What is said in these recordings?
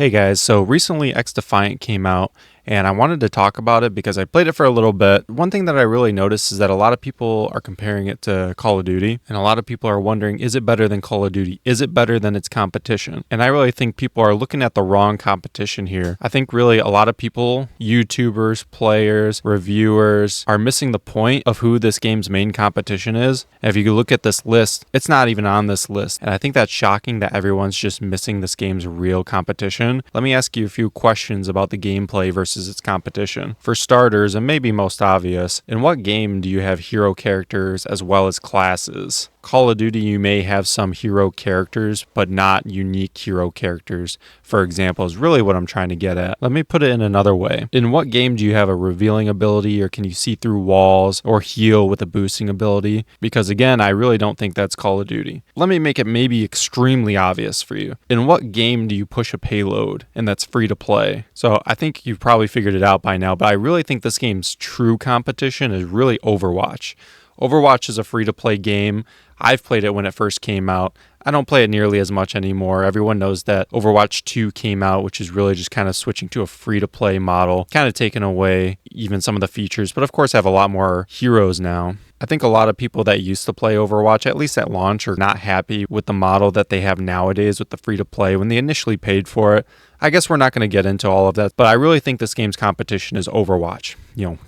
Hey guys, so recently Xdefiant came out and I wanted to talk about it because I played it for a little bit. One thing that I really noticed is that a lot of people are comparing it to Call of Duty, and a lot of people are wondering, is it better than Call of Duty? Is it better than its competition? And I really think people are looking at the wrong competition here. I think really a lot of people, YouTubers, players, reviewers, are missing the point of who this game's main competition is. And if you look at this list, it's not even on this list. And I think that's shocking that everyone's just missing this game's real competition. Let me ask you a few questions about the gameplay versus its competition. For starters, and maybe most obvious, in what game do you have hero characters as well as classes? Call of Duty, you may have some hero characters, but not unique hero characters, for example, is really what I'm trying to get at. Let me put it in another way. In what game do you have a revealing ability, or can you see through walls, or heal with a boosting ability? Because again, I really don't think that's Call of Duty. Let me make it maybe extremely obvious for you. In what game do you push a payload, and that's free to play? So I think you've probably figured it out by now, but I really think this game's true competition is really Overwatch. Overwatch is a free-to-play game. I've played it when it first came out. I don't play it nearly as much anymore. Everyone knows that Overwatch 2 came out, which is really just kind of switching to a free-to-play model, kind of taking away even some of the features, but of course have a lot more heroes now. I think a lot of people that used to play Overwatch, at least at launch, are not happy with the model that they have nowadays with the free-to-play when they initially paid for it. I guess we're not going to get into all of that, but I really think this game's competition is Overwatch,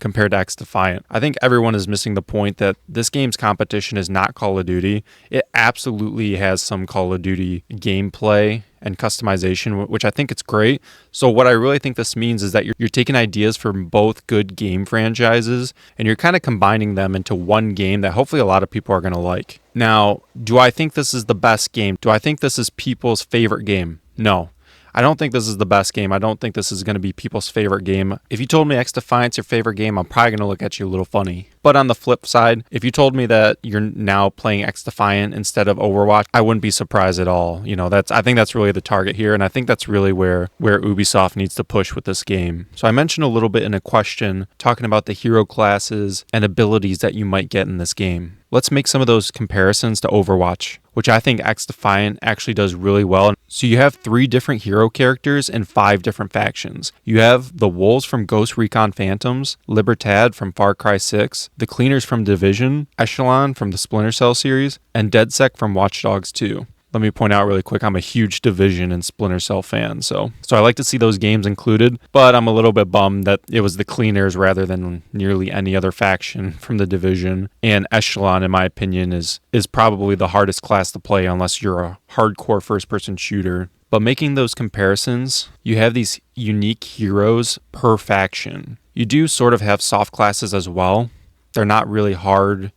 compared to Xdefiant. I think everyone is missing the point that this game's competition is not Call of Duty. It absolutely has some Call of Duty gameplay and customization, which I think it's great. So what I really think this means is that you're taking ideas from both good game franchises and you're kind of combining them into one game that hopefully a lot of people are going to like. Now, do I think this is the best game? Do I think this is people's favorite game? No. I don't think this is the best game. I don't think this is going to be people's favorite game. If you told me Xdefiant's your favorite game, I'm probably going to look at you a little funny. But on the flip side, if you told me that you're now playing Xdefiant instead of Overwatch, I wouldn't be surprised at all. I think that's really the target here, and I think that's really where Ubisoft needs to push with this game. So I mentioned a little bit in a question talking about the hero classes and abilities that you might get in this game. Let's make some of those comparisons to Overwatch, which I think Xdefiant actually does really well. So you have 3 different hero characters and 5 different factions. You have the Wolves from Ghost Recon Phantoms, Libertad from Far Cry 6, the Cleaners from Division, Echelon from the Splinter Cell series, and DedSec from Watch Dogs 2. Let me point out really quick, I'm a huge Division and Splinter Cell fan, so I like to see those games included, but I'm a little bit bummed that it was the Cleaners rather than nearly any other faction from the Division. And Echelon, in my opinion, is probably the hardest class to play unless you're a hardcore first-person shooter. But making those comparisons, you have these unique heroes per faction. You do sort of have soft classes as well. They're not really hard,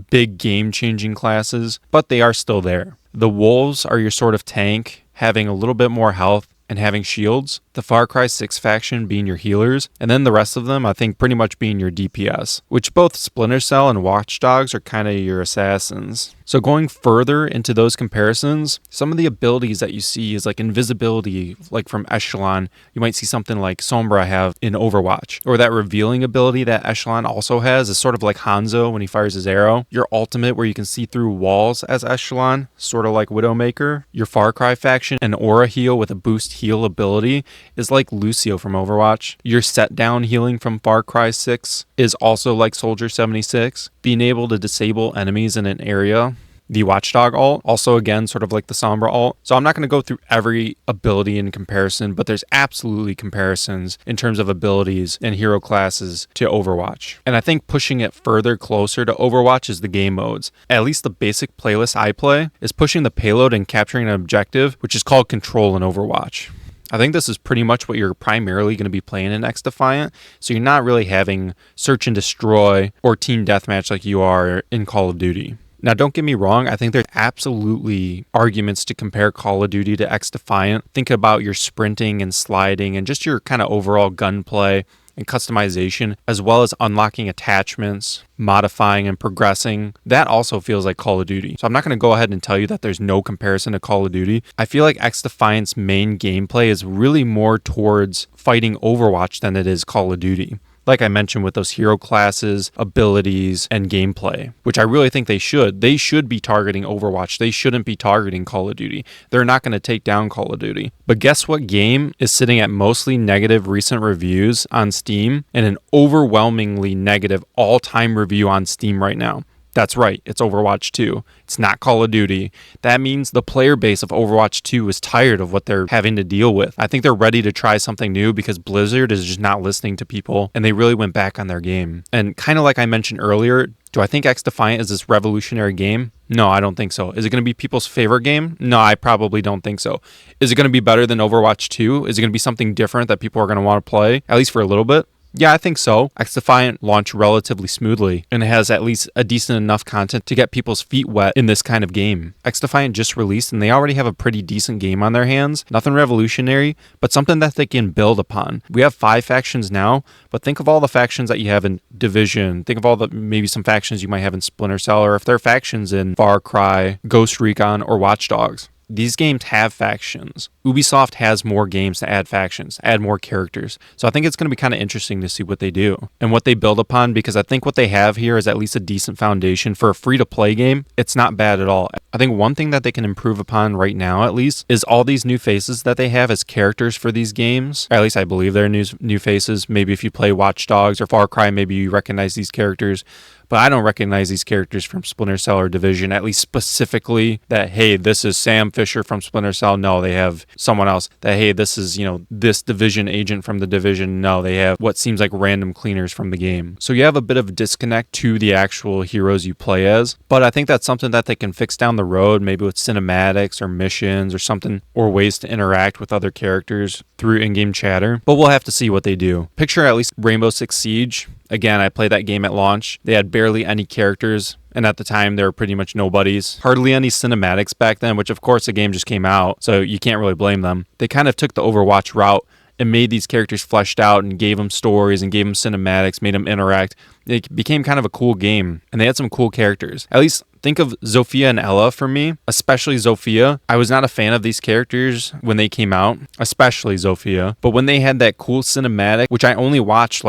big game-changing classes, but they are still there. The Wolves are your sort of tank, having a little bit more health and having shields. The Far Cry 6 faction being your healers, and then the rest of them, I think, pretty much being your DPS, which both Splinter Cell and Watch Dogs are kind of your assassins. So going further into those comparisons, some of the abilities that you see is like invisibility, like from Echelon. You might see something like Sombra have in Overwatch, or that revealing ability that Echelon also has is sort of like Hanzo when he fires his arrow. Your ultimate where you can see through walls as Echelon, sort of like Widowmaker. Your Far Cry faction, an aura heal with a boost heal ability is like Lucio from Overwatch. Your set down healing from Far Cry 6 is also like Soldier 76. Being able to disable enemies in an area, the Watchdog ult, also again sort of like the Sombra ult. So I'm not going to go through every ability in comparison, but there's absolutely comparisons in terms of abilities and hero classes to Overwatch. And I think pushing it further closer to Overwatch is the game modes. At least the basic playlist I play is pushing the payload and capturing an objective, which is called Control in Overwatch. I think this is pretty much what you're primarily going to be playing in Xdefiant, so you're not really having search and destroy or team deathmatch like you are in Call of Duty. Now, don't get me wrong, I think there's absolutely arguments to compare Call of Duty to Xdefiant. Think about your sprinting and sliding and just your kind of overall gunplay and customization, as well as unlocking attachments, modifying and progressing. That also feels like Call of Duty. So I'm not going to go ahead and tell you that there's no comparison to Call of Duty. I feel like Xdefiant's main gameplay is really more towards fighting Overwatch than it is Call of Duty. like I mentioned with those hero classes, abilities, and gameplay, which I really think they should. They should be targeting Overwatch. They shouldn't be targeting Call of Duty. They're not going to take down Call of Duty. But guess what game is sitting at mostly negative recent reviews on Steam and an overwhelmingly negative all-time review on Steam right now? That's right, it's Overwatch 2. It's not Call of Duty. That means the player base of Overwatch 2 is tired of what they're having to deal with. I think they're ready to try something new because Blizzard is just not listening to people, and they really went back on their game. And kind of like I mentioned earlier, do I think Xdefiant is this revolutionary game? No, I don't think so. Is it going to be people's favorite game? No, I probably don't think so. Is it going to be better than Overwatch 2? Is it going to be something different that people are going to want to play, at least for a little bit? Yeah, I think so. Xdefiant launched relatively smoothly, and it has at least a decent enough content to get people's feet wet in this kind of game. Xdefiant just released, and they already have a pretty decent game on their hands. Nothing revolutionary, but something that they can build upon. We have 5 factions now, but think of all the factions that you have in Division. Think of all the maybe some factions you might have in Splinter Cell, or if there are factions in Far Cry, Ghost Recon, or Watch Dogs. These games have factions. Ubisoft has more games to add factions, add more characters. So I think it's going to be kind of interesting to see what they do and what they build upon, because I think what they have here is at least a decent foundation for a free-to-play game. It's not bad at all. I think one thing that they can improve upon right now, at least, is all these new faces that they have as characters for these games. Or at least I believe they're new faces. Maybe if you play Watch Dogs or Far Cry, maybe you recognize these characters. But I don't recognize these characters from Splinter Cell or Division, at least specifically that, hey, this is Sam Fisher from Splinter Cell. No, they have someone else. That, hey, this is, this Division agent from the Division. No, they have what seems like random cleaners from the game. So you have a bit of a disconnect to the actual heroes you play as. But I think that's something that they can fix down the road, maybe with cinematics or missions or something, or ways to interact with other characters through in-game chatter. But we'll have to see what they do. Picture at least Rainbow Six Siege. Again, I played that game at launch. They had barely any characters, and at the time, they were pretty much nobodies. Hardly any cinematics back then, which of course the game just came out, so you can't really blame them. They kind of took the Overwatch route and made these characters fleshed out and gave them stories and gave them cinematics, made them interact. It became kind of a cool game, and they had some cool characters. At least think of Zofia and Ella for me, especially Zofia. I was not a fan of these characters when they came out, especially Zofia. But when they had that cool cinematic, which I only watched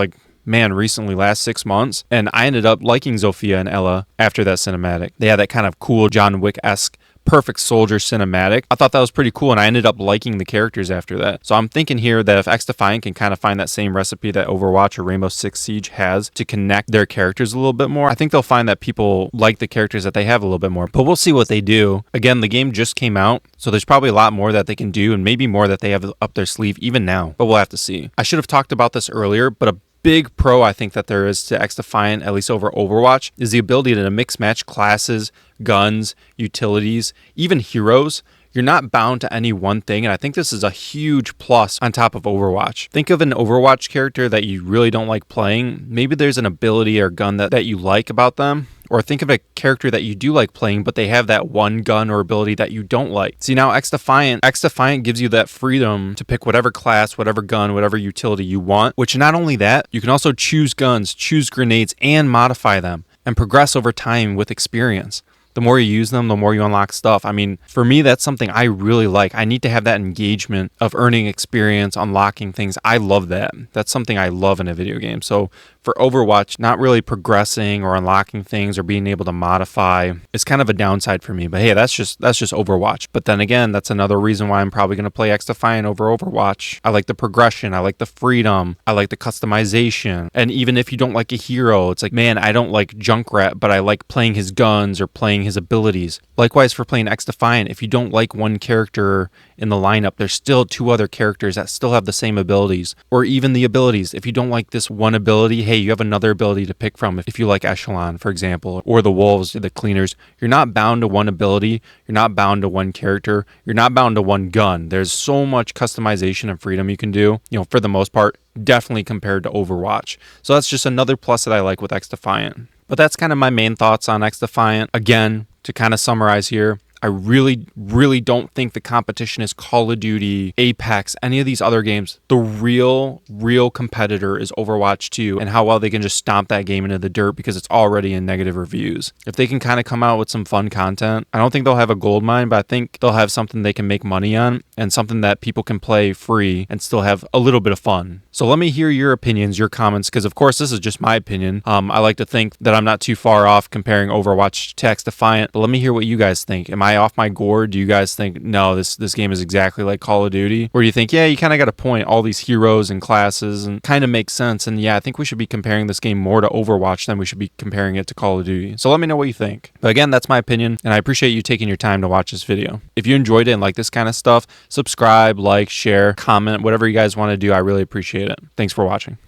recently, last 6 months, and I ended up liking Zofia and Ella after that cinematic. They had that kind of cool John Wick-esque perfect soldier cinematic. I thought that was pretty cool, and I ended up liking the characters after that. So I'm thinking here that if Xdefiant can kind of find that same recipe that Overwatch or Rainbow Six Siege has to connect their characters a little bit more, I think they'll find that people like the characters that they have a little bit more. But we'll see what they do. Again, the game just came out, so there's probably a lot more that they can do, and maybe more that they have up their sleeve even now. But we'll have to see. I should have talked about this earlier, but a big pro I think that there is to Xdefiant, at least over Overwatch, is the ability to mix match classes, guns, utilities, even heroes. You're not bound to any one thing, and I think this is a huge plus on top of Overwatch. Think of an Overwatch character that you really don't like playing. Maybe there's an ability or gun that you like about them. Or think of a character that you do like playing, but they have that one gun or ability that you don't like. See, now Xdefiant gives you that freedom to pick whatever class, whatever gun, whatever utility you want, which not only that, you can also choose guns, choose grenades, and modify them, and progress over time with experience. The more you use them, the more you unlock stuff. I mean, for me, that's something I really like. I need to have that engagement of earning experience, unlocking things. I love that. That's something I love in a video game. So for Overwatch, not really progressing or unlocking things or being able to modify is kind of a downside for me. But hey, that's just Overwatch. But then again, that's another reason why I'm probably going to play Xdefiant over Overwatch. I like the progression. I like the freedom. I like the customization. And even if you don't like a hero, it's like, man, I don't like Junkrat, but I like playing his guns or playing his abilities. Likewise for playing Xdefiant, if you don't like one character in the lineup, there's still 2 other characters that still have the same abilities. Or even the abilities. If you don't like this one ability, hey, you have another ability to pick from. If you like Echelon, for example, or the Wolves, the Cleaners, you're not bound to one ability. You're not bound to one character. You're not bound to one gun. There's so much customization and freedom you can do, for the most part, definitely compared to Overwatch. So that's just another plus that I like with Xdefiant. But that's kind of my main thoughts on Xdefiant. Again, to kind of summarize here, I really don't think the competition is Call of Duty, Apex, any of these other games. The real competitor is Overwatch 2 and how well they can just stomp that game into the dirt because it's already in negative reviews. If they can kind of come out with some fun content, I don't think they'll have a gold mine, but I think they'll have something they can make money on and something that people can play free and still have a little bit of fun. So let me hear your opinions, your comments, because of course this is just my opinion. I like to think that I'm not too far off comparing Overwatch to Xdefiant, but let me hear what you guys think. Am I off my gourd? Do you guys think, no, this game is exactly like Call of Duty? Or do you think, yeah, you kind of got a point, all these heroes and classes, and kind of makes sense, and yeah, I think we should be comparing this game more to Overwatch than we should be comparing it to Call of Duty. So let me know what you think. But again, that's my opinion, and I appreciate you taking your time to watch this video. If you enjoyed it and like this kind of stuff, subscribe, like, share, comment, whatever you guys want to do. I really appreciate it. Thanks for watching.